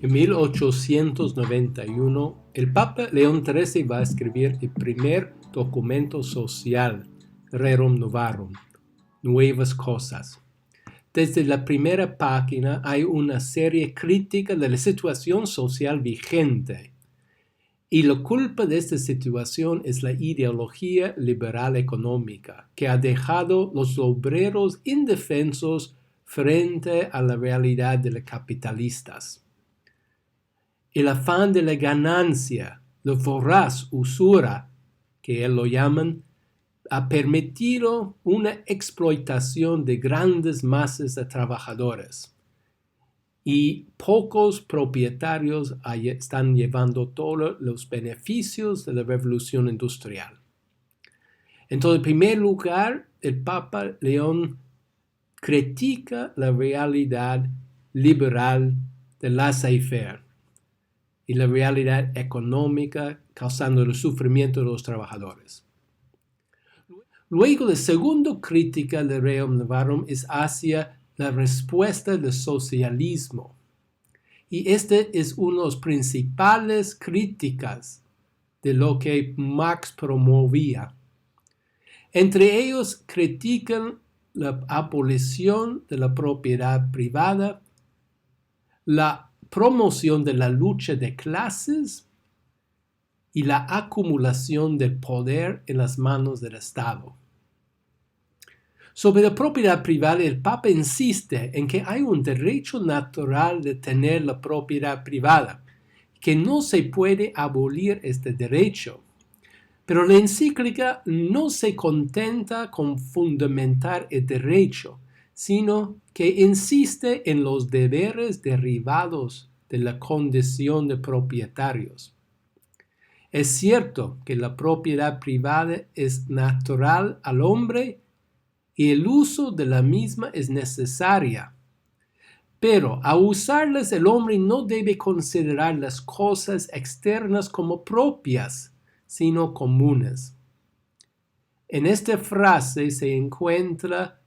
En 1891, el Papa León XIII va a escribir el primer documento social, Rerum Novarum, Nuevas Cosas. Desde la primera página hay una serie crítica de la situación social vigente. Y la culpa de esta situación es la ideología liberal económica, que ha dejado los obreros indefensos frente a la realidad de los capitalistas. El afán de la ganancia, la voraz usura, que él lo llaman, ha permitido una explotación de grandes masas de trabajadores. Y pocos propietarios están llevando todos los beneficios de la revolución industrial. Entonces, en primer lugar, el Papa León critica la realidad liberal de laissez-faire y la realidad económica causando el sufrimiento de los trabajadores. Luego, la segunda crítica de Rerum Novarum es hacia la respuesta del socialismo. Y este es uno de los principales críticas de lo que Marx promovía. Entre ellos critican la abolición de la propiedad privada, la promoción de la lucha de clases y la acumulación del poder en las manos del Estado. Sobre la propiedad privada, el Papa insiste en que hay un derecho natural de tener la propiedad privada, que no se puede abolir este derecho. Pero la encíclica no se contenta con fundamentar el derecho, sino que insiste en los deberes derivados de la condición de propietarios. Es cierto que la propiedad privada es natural al hombre y el uso de la misma es necesaria. Pero a usarlas el hombre no debe considerar las cosas externas como propias, sino comunes. En esta frase se encuentra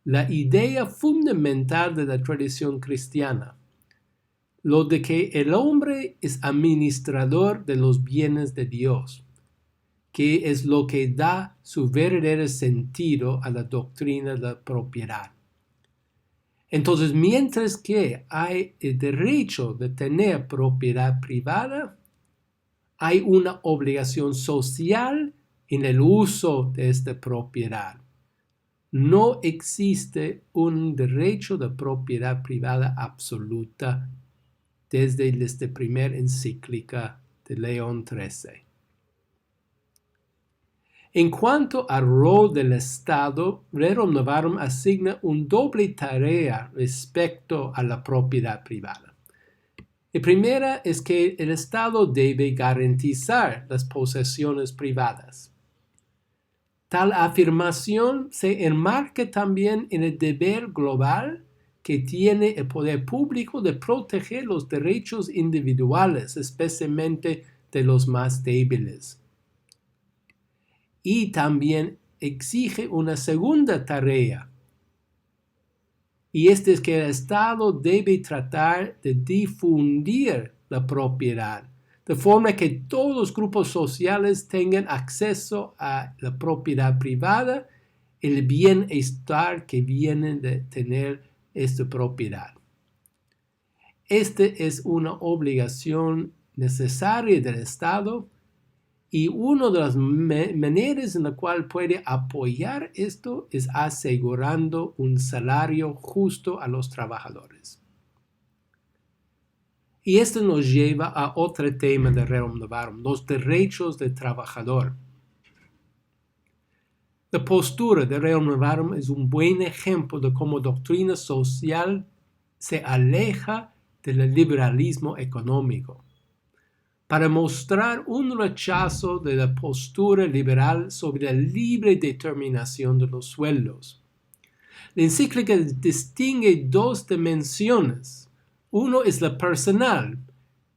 la idea fundamental de la tradición cristiana, lo de que el hombre es administrador de los bienes de Dios, que es lo que da su verdadero sentido a la doctrina de la propiedad. Entonces, mientras que hay el derecho de tener propiedad privada, hay una obligación social en el uso de esta propiedad. No existe un derecho de propiedad privada absoluta desde esta primera encíclica de León XIII. En cuanto al rol del Estado, Rerum Novarum asigna una doble tarea respecto a la propiedad privada. La primera es que el Estado debe garantizar las posesiones privadas. Tal afirmación se enmarca también en el deber global que tiene el poder público de proteger los derechos individuales, especialmente de los más débiles. Y también exige una segunda tarea, y esta es que el Estado debe tratar de difundir la propiedad, de forma que todos los grupos sociales tengan acceso a la propiedad privada, el bienestar que viene de tener esta propiedad. Esta es una obligación necesaria del Estado y una de las maneras en la cual puede apoyar esto es asegurando un salario justo a los trabajadores. Y esto nos lleva a otro tema de Rerum Novarum, los derechos del trabajador. La postura de Rerum Novarum es un buen ejemplo de cómo doctrina social se aleja del liberalismo económico, para mostrar un rechazo de la postura liberal sobre la libre determinación de los sueldos. La encíclica distingue dos dimensiones. Uno es la personal,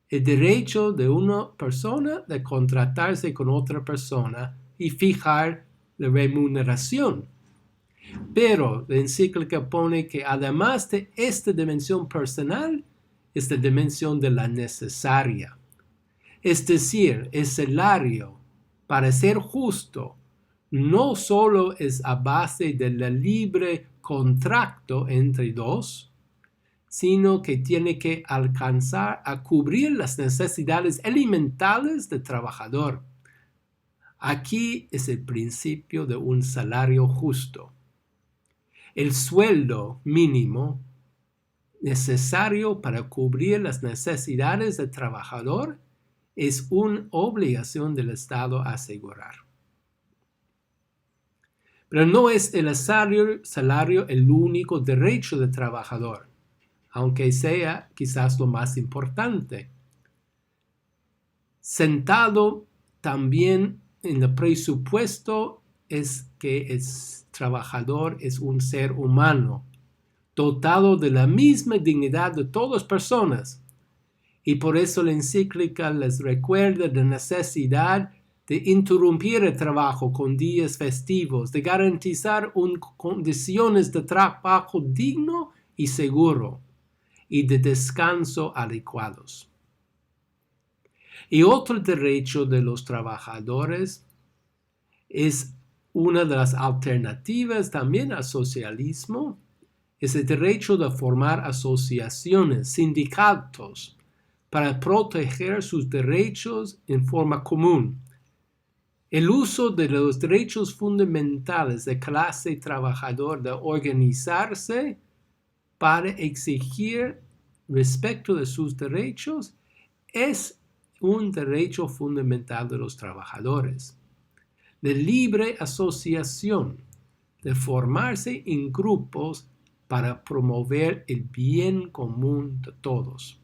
el derecho de una persona de contratarse con otra persona y fijar la remuneración. Pero la encíclica pone que además de esta dimensión personal, es la dimensión de la necesaria. Es decir, el salario, para ser justo, no solo es a base del libre contrato entre dos, sino que tiene que alcanzar a cubrir las necesidades elementales del trabajador. Aquí es el principio de un salario justo. El sueldo mínimo necesario para cubrir las necesidades del trabajador es una obligación del Estado asegurar. Pero no es el salario el único derecho del trabajador, aunque sea quizás lo más importante. Sentado también en el presupuesto es que el trabajador es un ser humano, dotado de la misma dignidad de todas las personas. Y por eso la encíclica les recuerda la necesidad de interrumpir el trabajo con días festivos, de garantizar condiciones de trabajo digno y seguro, y de descanso adecuados. Y otro derecho de los trabajadores es una de las alternativas también al socialismo, es el derecho de formar asociaciones, sindicatos, para proteger sus derechos en forma común. El uso de los derechos fundamentales de clase trabajadora de organizarse para exigir respecto de sus derechos es un derecho fundamental de los trabajadores. La libre asociación, de formarse en grupos para promover el bien común de todos.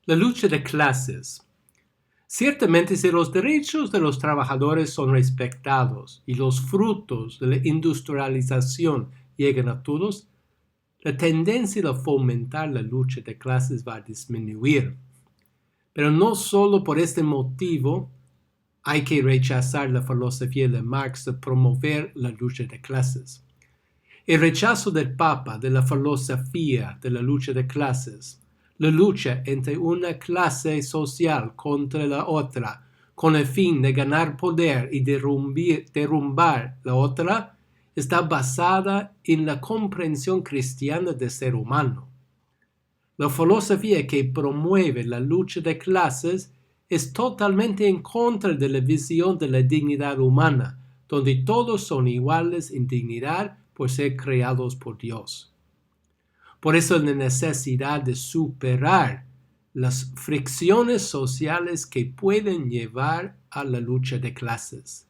La lucha de clases. Ciertamente, si los derechos de los trabajadores son respetados y los frutos de la industrialización llegan a todos, la tendencia de fomentar la lucha de clases va a disminuir. Pero no solo por este motivo hay que rechazar la filosofía de Marx de promover la lucha de clases. El rechazo del Papa de la filosofía de la lucha de clases, la lucha entre una clase social contra la otra, con el fin de ganar poder y derrumbar la otra, está basada en la comprensión cristiana del ser humano. La filosofía que promueve la lucha de clases es totalmente en contra de la visión de la dignidad humana, donde todos son iguales en dignidad por ser creados por Dios. Por eso la necesidad de superar las fricciones sociales que pueden llevar a la lucha de clases.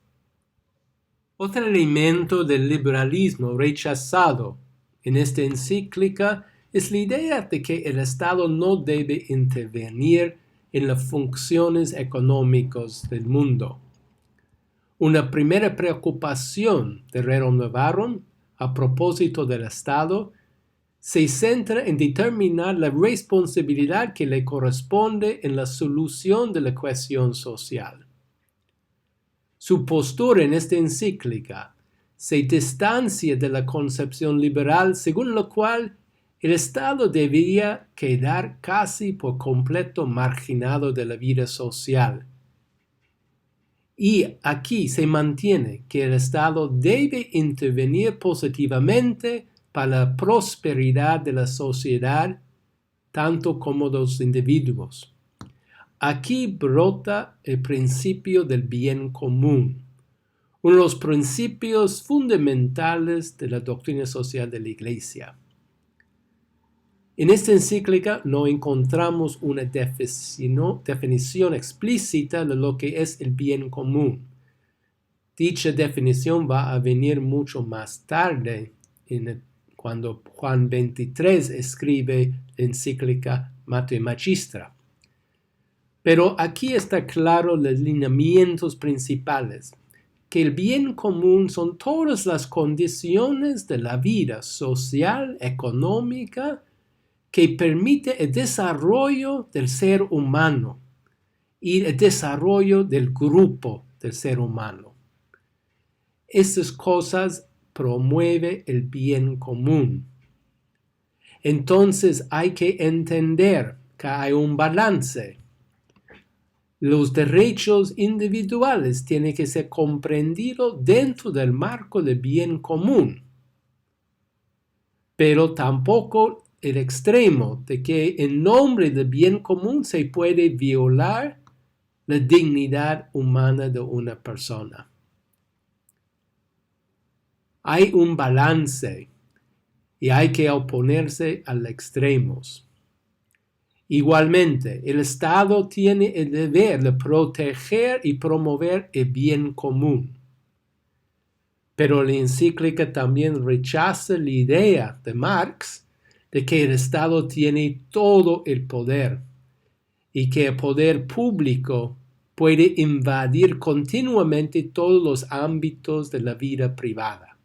Otro elemento del liberalismo rechazado en esta encíclica es la idea de que el Estado no debe intervenir en las funciones económicas del mundo. Una primera preocupación de Rerum Novarum a propósito del Estado se centra en determinar la responsabilidad que le corresponde en la solución de la cuestión social. Su postura en esta encíclica se distancia de la concepción liberal según la cual el Estado debería quedar casi por completo marginado de la vida social. Y aquí se mantiene que el Estado debe intervenir positivamente para la prosperidad de la sociedad, tanto como de los individuos. Aquí brota el principio del bien común, uno de los principios fundamentales de la doctrina social de la Iglesia. En esta encíclica no encontramos una definición explícita de lo que es el bien común. Dicha definición va a venir mucho más tarde, cuando Juan 23 escribe la encíclica Mater Magistra. Pero aquí está claro los lineamientos principales, que el bien común son todas las condiciones de la vida social, económica, que permite el desarrollo del ser humano y el desarrollo del grupo del ser humano. Estas cosas promueven el bien común. Entonces hay que entender que hay un balance. Los derechos individuales tienen que ser comprendidos dentro del marco del bien común, pero tampoco el extremo de que en nombre del bien común se puede violar la dignidad humana de una persona. Hay un balance y hay que oponerse a los extremos. Igualmente, el Estado tiene el deber de proteger y promover el bien común. Pero la encíclica también rechaza la idea de Marx de que el Estado tiene todo el poder y que el poder público puede invadir continuamente todos los ámbitos de la vida privada.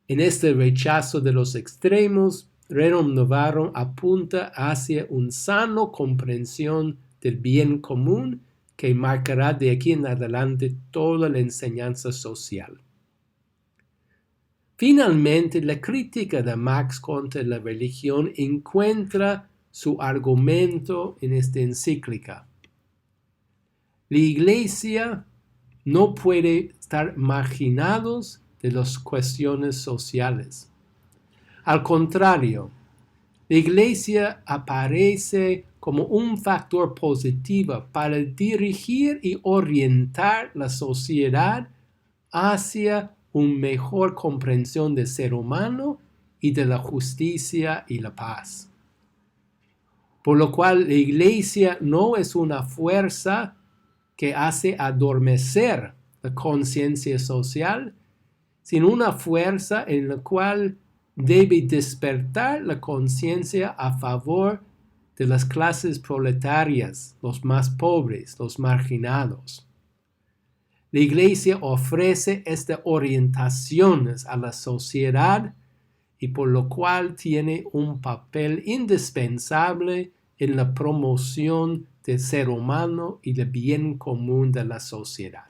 En este rechazo de los extremos, Renan Navarro apunta hacia una sana comprensión del bien común que marcará de aquí en adelante toda la enseñanza social. Finalmente, la crítica de Marx contra la religión encuentra su argumento en esta encíclica. La Iglesia no puede estar marginada de las cuestiones sociales. Al contrario, la Iglesia aparece como un factor positivo para dirigir y orientar la sociedad hacia una mejor comprensión del ser humano y de la justicia y la paz. Por lo cual la Iglesia no es una fuerza que hace adormecer la conciencia social, sino una fuerza en la cual debe despertar la conciencia a favor de las clases proletarias, los más pobres, los marginados. La Iglesia ofrece estas orientaciones a la sociedad y por lo cual tiene un papel indispensable en la promoción del ser humano y del bien común de la sociedad.